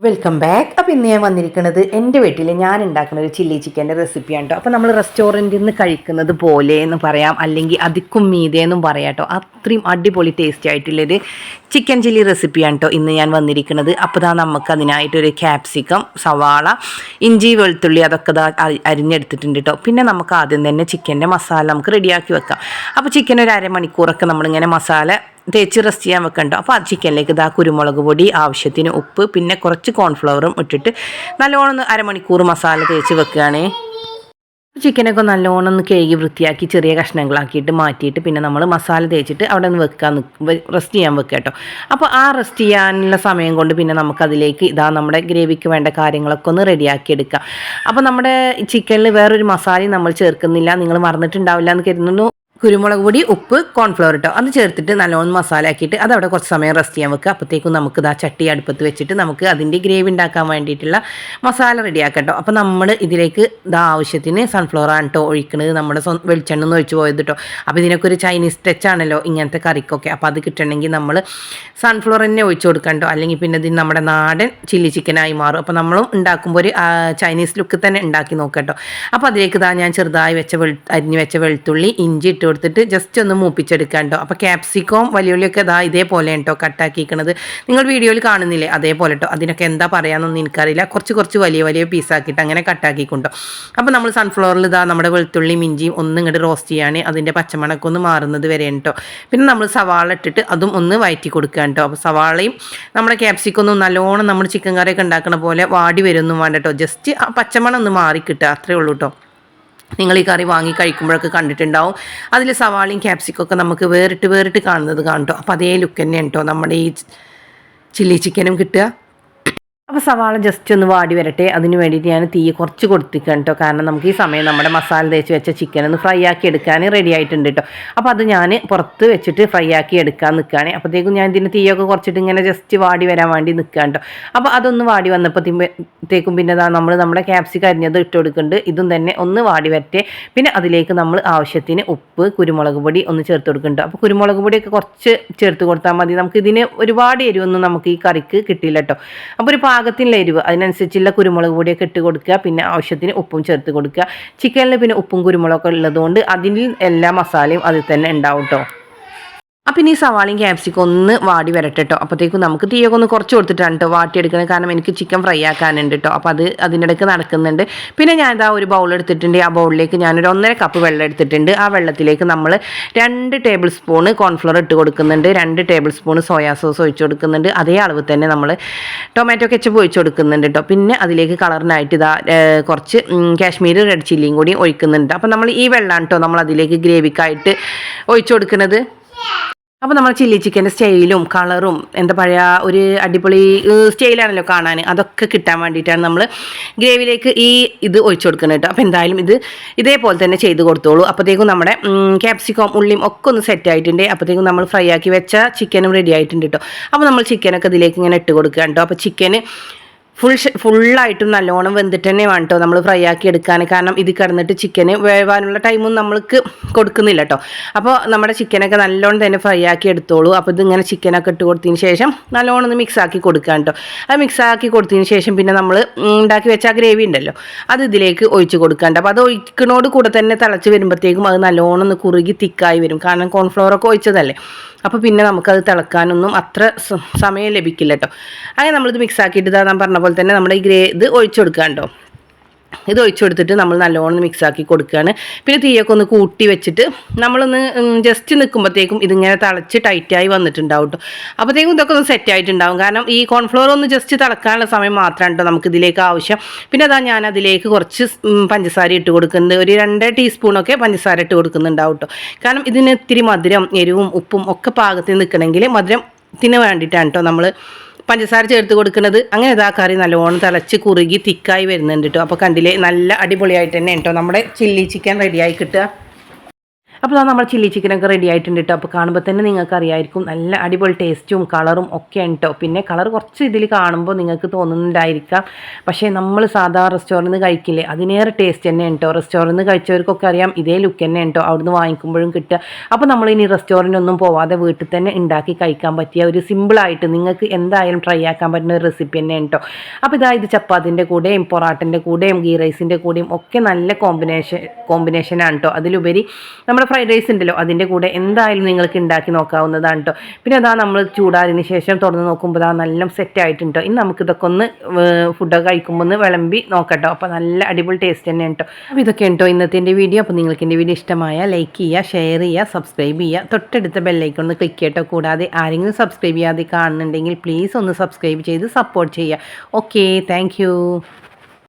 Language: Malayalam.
Welcome back. അപ്പോൾ ഇന്ന് ഞാൻ വന്നിരിക്കുന്നത് എൻ്റെ വീട്ടിൽ ഞാൻ ഉണ്ടാക്കുന്ന ഒരു ചില്ലി ചിക്കൻ്റെ റെസിപ്പിയാണ് കേട്ടോ. അപ്പോൾ നമ്മൾ റെസ്റ്റോറൻറ്റിൽ നിന്ന് കഴിക്കുന്നത് പോലെ എന്ന് പറയാം, അല്ലെങ്കിൽ അതിക്കും മീതെ എന്നും പറയാം കേട്ടോ. അത്രയും അടിപൊളി ടേസ്റ്റി ആയിട്ടുള്ളൊരു ചിക്കൻ ചില്ലി റെസിപ്പിയാണ് കേട്ടോ ഇന്ന് ഞാൻ വന്നിരിക്കുന്നത്. അപ്പോൾ നമുക്ക് അതിനായിട്ടൊരു ക്യാപ്സിക്കം, സവാള, ഇഞ്ചി, വെളുത്തുള്ളി അതൊക്കെ അരിഞ്ഞെടുത്തിട്ടുണ്ട് കേട്ടോ. പിന്നെ നമുക്ക് ആദ്യം തന്നെ ചിക്കൻ്റെ മസാല നമുക്ക് റെഡിയാക്കി വെക്കാം. അപ്പോൾ ചിക്കൻ ഒരു അരമണിക്കൂറൊക്കെ നമ്മളിങ്ങനെ മസാല തേച്ച് റെസ്റ്റ് ചെയ്യാൻ വെക്കണ്ടോ. അപ്പോൾ ആ ചിക്കനിലേക്ക് കുരുമുളക് പൊടി, ആവശ്യത്തിന് ഉപ്പ്, പിന്നെ കുറച്ച് കോൺഫ്ലവറും ഇട്ടിട്ട് നല്ലോണം അരമണിക്കൂർ മസാല തേച്ച് വെക്കുകയാണേ. ചിക്കനൊക്കെ നല്ലോണം ഒന്ന് കഴുകി വൃത്തിയാക്കി ചെറിയ കഷ്ണങ്ങളാക്കിയിട്ട് മാറ്റിയിട്ട് പിന്നെ നമ്മൾ മസാല തേച്ചിട്ട് അവിടെ നിന്ന് റെസ്റ്റ് ചെയ്യാൻ വെക്കുക കേട്ടോ. അപ്പോൾ ആ റെസ്റ്റ് ചെയ്യാനുള്ള സമയം കൊണ്ട് പിന്നെ നമുക്കതിലേക്ക് നമ്മുടെ ഗ്രേവിക്ക് വേണ്ട കാര്യങ്ങളൊക്കെ ഒന്ന് റെഡിയാക്കി എടുക്കാം. അപ്പോൾ നമ്മുടെ ചിക്കനിൽ വേറൊരു മസാലയും നമ്മൾ ചേർക്കുന്നില്ല, നിങ്ങൾ മറന്നിട്ടുണ്ടാവില്ല എന്ന് കരുതുന്നു. കുരുമുളക് പൊടി, ഉപ്പ്, കോൺഫ്ലവർ ഇട്ടോ അത് ചേർത്തിട്ട് നല്ലോണം മസാല ആക്കിയിട്ട് അതവിടെ കുറച്ച് സമയം റെസ്റ്റ് ചെയ്യാൻ വെക്കുക. അപ്പോഴത്തേക്കും നമുക്ക് ചട്ടി അടുപ്പത്ത് വെച്ചിട്ട് നമുക്ക് അതിൻ്റെ ഗ്രേവി ഉണ്ടാക്കാൻ വേണ്ടിയിട്ടുള്ള മസാല റെഡിയാക്കാം കേട്ടോ. അപ്പോൾ നമ്മൾ ഇതിലേക്ക് ആവശ്യത്തിന് സൺഫ്ലവർ ആണ് കേട്ടോ ഒഴിക്കുന്നത്, നമ്മുടെ വെളിച്ചെണ്ണ ഒന്ന് ഒഴിച്ച് പോയത് കേട്ടോ. അപ്പോൾ ഇതിനൊക്കെ ഒരു ചൈനീസ് ടച്ച് ആണല്ലോ ഇങ്ങനത്തെ കറിക്കൊക്കെ. അപ്പോൾ അത് കിട്ടണമെങ്കിൽ നമ്മൾ സൺഫ്ലവർ തന്നെ ഒഴിച്ച് കൊടുക്കാം കേട്ടോ, അല്ലെങ്കിൽ പിന്നെ ഇത് നമ്മുടെ നാടൻ ചില്ലി ചിക്കനായി മാറും. അപ്പോൾ നമ്മളും ഉണ്ടാക്കുമ്പോൾ ഒരു ചൈനീസ് ലുക്ക് തന്നെ ഉണ്ടാക്കി നോക്കാം കേട്ടോ. അപ്പോൾ അതിലേക്ക് ഞാൻ ചെറുതായി അരിഞ്ഞ് വെച്ച വെളുത്തുള്ളി, ഇഞ്ചി ഇട്ട് കൊടുത്തിട്ട് ജസ്റ്റ് ഒന്ന് മൂപ്പിച്ചെടുക്കാം കേട്ടോ. അപ്പോൾ ക്യാപ്സിക്കവും വലിയുള്ളിയൊക്കെ ഇതേപോലെ കേട്ടോ കട്ടാക്കിയിരിക്കുന്നത്, നിങ്ങൾ വീഡിയോയിൽ കാണുന്നില്ലേ അതേപോലെ കേട്ടോ. അതിനൊക്കെ എന്താ പറയാമെന്നൊന്നും എനിക്കറിയില്ല, കുറച്ച് വലിയ പീസാക്കിയിട്ട് അങ്ങനെ കട്ടാക്കിക്കൊണ്ടോ. അപ്പോൾ നമ്മൾ സൺഫ്ലവറിൽ നമ്മുടെ വെളുത്തുള്ളിയും ഇഞ്ചിയും ഒന്നും ഇങ്ങോട്ട് റോസ്റ്റ് ചെയ്യാൻ അതിൻ്റെ പച്ചമണക്കം ഒന്ന് മാറുന്നത് വരെ കേട്ടോ. പിന്നെ നമ്മൾ സവാള ഇട്ടിട്ട് അതും ഒന്ന് വഴറ്റി കൊടുക്കുക കേട്ടോ. അപ്പോൾ സവാളയും നമ്മുടെ ക്യാപ്സിക്കൊന്നും നല്ലോണം നമ്മൾ ചിക്കൻ കറിയൊക്കെ ഉണ്ടാക്കുന്ന പോലെ വാടി വരുമൊന്നും വേണ്ട കേട്ടോ, ജസ്റ്റ് ആ പച്ചമണം ഒന്ന് മാറിക്കിട്ടുക, അത്രേ ഉള്ളൂ കേട്ടോ. നിങ്ങൾ ഈ കറി വാങ്ങി കഴിക്കുമ്പോഴൊക്കെ കണ്ടിട്ടുണ്ടാവും, അതിൽ സവാളയും ക്യാപ്സിക്കൊക്കെ നമുക്ക് വേറിട്ട് കാണുന്നത് കാണട്ടോ. അപ്പോൾ അതേ ലുക്ക് തന്നെയാണ് കേട്ടോ നമ്മുടെ ഈ ചില്ലി ചിക്കനും കിട്ടുക. അപ്പോൾ സവാള ജസ്റ്റ് ഒന്ന് വാടി വരട്ടെ, അതിന് വേണ്ടിയിട്ട് ഞാൻ തീ കുറച്ച് കൊടുത്തിരിക്കണം കേട്ടോ. കാരണം നമുക്ക് ഈ സമയം നമ്മുടെ മസാല തേച്ച് വെച്ച ചിക്കൻ ഒന്ന് ഫ്രൈ ആക്കി എടുക്കാൻ റെഡി ആയിട്ടുണ്ട് കേട്ടോ. അപ്പോൾ അത് ഞാൻ പുറത്ത് വെച്ചിട്ട് ഫ്രൈ ആക്കി എടുക്കാൻ നിൽക്കുകയാണ്. അപ്പോഴത്തേക്കും ഞാൻ ഇതിൻ്റെ തീയൊക്കെ കുറച്ചിട്ട് ഇങ്ങനെ ജസ്റ്റ് വാടി വരാൻ വേണ്ടി നിൽക്കുകയാണ് കേട്ടോ. അപ്പോൾ അതൊന്ന് വാടി വന്നപ്പോഴത്തേക്കും പിന്നെ നമ്മുടെ ക്യാപ്സിക്കം അരിഞ്ഞത് ഇട്ട് കൊടുക്കുന്നുണ്ട്. ഇതും തന്നെ ഒന്ന് വാടി വരട്ടെ. പിന്നെ അതിലേക്ക് നമ്മൾ ആവശ്യത്തിന് ഉപ്പ്, കുരുമുളക് പൊടി ഒന്ന് ചേർത്ത് കൊടുക്കുന്നുണ്ട്. അപ്പോൾ കുരുമുളക് പൊടിയൊക്കെ കുറച്ച് ചേർത്ത് കൊടുത്താൽ മതി, നമുക്ക് ഇതിന് ഒരുപാട് എരിവൊന്നും നമുക്ക് ഈ കറിക്ക് കിട്ടില്ല കേട്ടോ. അപ്പോൾ ഒരു പാകത്തിനുള്ള എരിവ് അതിനനുസരിച്ചുള്ള കുരുമുളക് പൊടിയൊക്കെ ഇട്ട് കൊടുക്കുക. പിന്നെ ആവശ്യത്തിന് ഉപ്പും ചേർത്ത് കൊടുക്കുക. ചിക്കനിൽ പിന്നെ ഉപ്പും കുരുമുളകൊക്കെ ഉള്ളതുകൊണ്ട് അതിൽ എല്ലാ മസാലയും അതിൽ തന്നെ ഉണ്ടാവും കേട്ടോ. അപ്പം ഇനി സവാളയും ക്യാപ്സിക്കം ഒന്ന് വാടി വരട്ടെ കേട്ടോ. അപ്പോഴത്തേക്കും നമുക്ക് തീയൊക്കെ ഒന്ന് കുറച്ച് കൊടുത്തിട്ടാണ് കേട്ടോ വാട്ടിയെടുക്കുന്നത്, കാരണം എനിക്ക് ചിക്കൻ ഫ്രൈ ആക്കാനുണ്ട് കേട്ടോ. അപ്പോൾ അതിനിടയ്ക്ക് നടക്കുന്നുണ്ട്. പിന്നെ ഞാൻ ഒരു ബൗൾ എടുത്തിട്ടുണ്ട്, ആ ബൗളിലേക്ക് ഞാനൊരു 1.5 കപ്പ് വെള്ളം എടുത്തിട്ടുണ്ട്. ആ വെള്ളത്തിലേക്ക് നമ്മൾ 2 ടേബിൾ സ്പൂൺ കോൺഫ്ലവർ ഇട്ട് കൊടുക്കുന്നുണ്ട്, 2 ടേബിൾ സ്പൂൺ സോയാ സോസ് ഒഴിച്ച് കൊടുക്കുന്നുണ്ട്. അതേ അളവ് തന്നെ നമ്മൾ ടൊമാറ്റോ കെച്ചപ്പ് ഒഴിച്ച് കൊടുക്കുന്നുണ്ട് കേട്ടോ. പിന്നെ അതിലേക്ക് കളറിനായിട്ട് കുറച്ച് കാശ്മീരി റെഡ് ചില്ലിയും കൂടി ഒഴിക്കുന്നുണ്ട്. അപ്പോൾ നമ്മൾ ഈ വെള്ളമാണ് കേട്ടോ നമ്മൾ അതിലേക്ക് ഗ്രേവിക്കായിട്ട് ഒഴിച്ച് കൊടുക്കുന്നത്. അപ്പോൾ നമ്മൾ ചില്ലി ചിക്കൻ്റെ സ്റ്റൈലും കളറും എന്താ പറയുക, ഒരു അടിപൊളി സ്റ്റൈലാണല്ലോ കാണാൻ, അതൊക്കെ കിട്ടാൻ വേണ്ടിയിട്ടാണ് നമ്മൾ ഗ്രേവിയിലേക്ക് ഇത് ഒഴിച്ചു കൊടുക്കുന്നത് കേട്ടോ. അപ്പോൾ എന്തായാലും ഇതേപോലെ തന്നെ ചെയ്ത് കൊടുത്തോളൂ. അപ്പോഴത്തേക്കും നമ്മുടെ ക്യാപ്സിക്കം, ഉള്ളിയും ഒക്കെ ഒന്ന് സെറ്റ് ആയിട്ടുണ്ട്. അപ്പോഴത്തേക്കും നമ്മൾ ഫ്രൈ ആക്കി വെച്ച ചിക്കനും റെഡി ആയിട്ടുണ്ട് കേട്ടോ. അപ്പോൾ നമ്മൾ ചിക്കനൊക്കെ ഇതിലേക്ക് ഇങ്ങനെ ഇട്ട് കൊടുക്കുക കേട്ടോ. അപ്പോൾ ചിക്കന് ഫുള്ളായിട്ടും നല്ലോണം വെന്തിട്ട് തന്നെ വേണം കേട്ടോ നമ്മൾ ഫ്രൈ ആക്കി എടുക്കാൻ. കാരണം ഇത് കിടന്നിട്ട് ചിക്കന് വേവാനുള്ള ടൈമൊന്നും നമ്മൾക്ക് കൊടുക്കുന്നില്ല കേട്ടോ. അപ്പോൾ നമ്മുടെ ചിക്കനൊക്കെ നല്ലോണം തന്നെ ഫ്രൈ ആക്കി എടുത്തോളൂ. അപ്പോൾ ഇതിങ്ങനെ ചിക്കനൊക്കെ ഇട്ട് കൊടുത്തതിന് ശേഷം നല്ലോണം ഒന്ന് മിക്സ് ആക്കി കൊടുക്കാം കേട്ടോ. അത് മിക്സ് ആക്കി കൊടുത്തതിന് ശേഷം പിന്നെ നമ്മൾ ഉണ്ടാക്കി വെച്ച ആ ഗ്രേവി ഉണ്ടല്ലോ അത് ഇതിലേക്ക് ഒഴിച്ച് കൊടുക്കാണ്ട്. അപ്പോൾ അത് ഒഴിക്കണോട് കൂടെ തന്നെ തിളച്ച് വരുമ്പോഴത്തേക്കും അത് നല്ലോണം ഒന്ന് കുറുകി തിക്കായി വരും, കാരണം കോൺഫ്ലവറൊക്കെ ഒഴിച്ചതല്ലേ. അപ്പോൾ പിന്നെ നമുക്കത് തിളക്കാനൊന്നും അത്ര സമയം ലഭിക്കില്ല കേട്ടോ. അങ്ങനെ നമ്മളിത് മിക്സ് ആക്കിയിട്ട് ഞാൻ പറഞ്ഞ പോലെ തന്നെ നമ്മുടെ ഇത് ഒഴിച്ചു കൊടുക്കുക കേട്ടോ. ഇത് ഒഴിച്ചു കൊടുത്തിട്ട് നമ്മൾ നല്ലോണം മിക്സാക്കി കൊടുക്കുകയാണ്. പിന്നെ തീയൊക്കെ ഒന്ന് കൂട്ടി വെച്ചിട്ട് നമ്മളൊന്ന് ജസ്റ്റ് നിൽക്കുമ്പോഴത്തേക്കും ഇതിങ്ങനെ തിളച്ച് ടൈറ്റായി വന്നിട്ടുണ്ടാവും കേട്ടോ. അപ്പോഴത്തേക്കും ഇതൊക്കെ ഒന്ന് സെറ്റ് ആയിട്ടുണ്ടാവും, കാരണം ഈ കോൺഫ്ലവർ ഒന്ന് ജസ്റ്റ് തിളക്കാനുള്ള സമയം മാത്രമാണ് കേട്ടോ നമുക്ക് ഇതിലേക്ക് ആവശ്യം. പിന്നെ ഞാൻ അതിലേക്ക് കുറച്ച് പഞ്ചസാര ഇട്ട് കൊടുക്കുന്നുണ്ട്, ഒരു 2 ടീസ്പൂണൊക്കെ പഞ്ചസാര ഇട്ട് കൊടുക്കുന്നുണ്ടാവും കേട്ടോ. കാരണം ഇതിന് ഇത്തിരി മധുരം, എരിവും ഉപ്പും ഒക്കെ പാകത്തിൽ നിൽക്കണമെങ്കിൽ മധുരത്തിന് വേണ്ടിയിട്ടാണ് കേട്ടോ നമ്മൾ പഞ്ചസാര ചേർത്ത് കൊടുക്കുന്നത്. അങ്ങനെ കറി നല്ലോണം തിളച്ച് കുറുകി തിക്കായി വരുന്നുണ്ട് കേട്ടോ. അപ്പോൾ കണ്ടില്ലേ, നല്ല അടിപൊളിയായിട്ട് തന്നെ കേട്ടോ നമ്മുടെ ചില്ലി ചിക്കൻ റെഡിയായി കിട്ടുക. അപ്പോൾ നമ്മൾ ചില്ലി ചിക്കനൊക്കെ റെഡി ആയിട്ടുണ്ട് കേട്ടോ. അപ്പോൾ കാണുമ്പോൾ തന്നെ നിങ്ങൾക്ക് അറിയായിരിക്കും നല്ല അടിപൊളി ടേസ്റ്റും കളറും ഒക്കെ ഉണ്ട് കേട്ടോ. പിന്നെ കളർ കുറച്ച് ഇതിൽ കാണുമ്പോൾ നിങ്ങൾക്ക് തോന്നുന്നുണ്ടായിരിക്കാം, പക്ഷേ നമ്മൾ സാധാ റെസ്റ്റോറൻറ്റിൽ നിന്ന് കഴിക്കില്ലേ അതിനേറെ ടേസ്റ്റ് തന്നെ ഉണ്ടോ. റെസ്റ്റോറൻറ്റിൽ നിന്ന് കഴിച്ചവർക്കൊക്കെ അറിയാം ഇതേ ലുക്ക് തന്നെ ഉണ്ടോ അവിടുന്ന് വാങ്ങിക്കുമ്പോഴും കിട്ടുക. അപ്പോൾ നമ്മൾ ഇനി റെസ്റ്റോറൻ്റ് ഒന്നും പോവാതെ വീട്ടിൽ തന്നെ ഉണ്ടാക്കി കഴിക്കാൻ പറ്റിയ ഒരു സിമ്പിളായിട്ട് നിങ്ങൾക്ക് എന്തായാലും ട്രൈ ആക്കാൻ പറ്റുന്ന ഒരു റെസിപ്പി തന്നെ ഉണ്ടോ. അപ്പോൾ ഇത് ചപ്പാത്തിൻ്റെ കൂടെയും പൊറാട്ടൻ്റെ കൂടെയും ഗീ റൈസിൻ്റെ കൂടെയും ഒക്കെ നല്ല കോമ്പിനേഷനാണ് കേട്ടോ. അതിലുപരി നമ്മുടെ ഫ്രൈഡ് റൈസ് ഉണ്ടല്ലോ അതിൻ്റെ കൂടെ എന്തായാലും നിങ്ങൾക്ക് ഉണ്ടാക്കി നോക്കാവുന്നതാണ് കേട്ടോ. പിന്നെ നമ്മൾ ചൂടാറിന് ശേഷം തുറന്ന് നോക്കുമ്പോൾ നല്ല സെറ്റ് ആയിട്ടുണ്ടോ. ഇനി നമുക്കിതൊക്കെ ഒന്ന് ഫുഡൊക്കെ കഴിക്കുമ്പോൾ ഒന്ന് വിളമ്പി നോക്കട്ടോ. അപ്പോൾ നല്ല അടിപൊളി ടേസ്റ്റ് തന്നെ കേട്ടോ. അപ്പോൾ ഇതൊക്കെ ഉണ്ടോ ഇന്നത്തെ എൻ്റെ വീഡിയോ. അപ്പോൾ നിങ്ങൾക്ക് എൻ്റെ വീഡിയോ ഇഷ്ടമായ ലൈക്ക് ചെയ്യുക, ഷെയർ ചെയ്യുക, സബ്സ്ക്രൈബ് ചെയ്യുക, തൊട്ടടുത്ത ബെല്ലൈക്കൺ ഒന്ന് ക്ലിക്ക് ചെയ്യട്ടോ. കൂടാതെ ആരെങ്കിലും സബ്സ്ക്രൈബ് ചെയ്യാതെ കാണുന്നുണ്ടെങ്കിൽ പ്ലീസ് ഒന്ന് സബ്സ്ക്രൈബ് ചെയ്ത് സപ്പോർട്ട് ചെയ്യുക. Okay, thank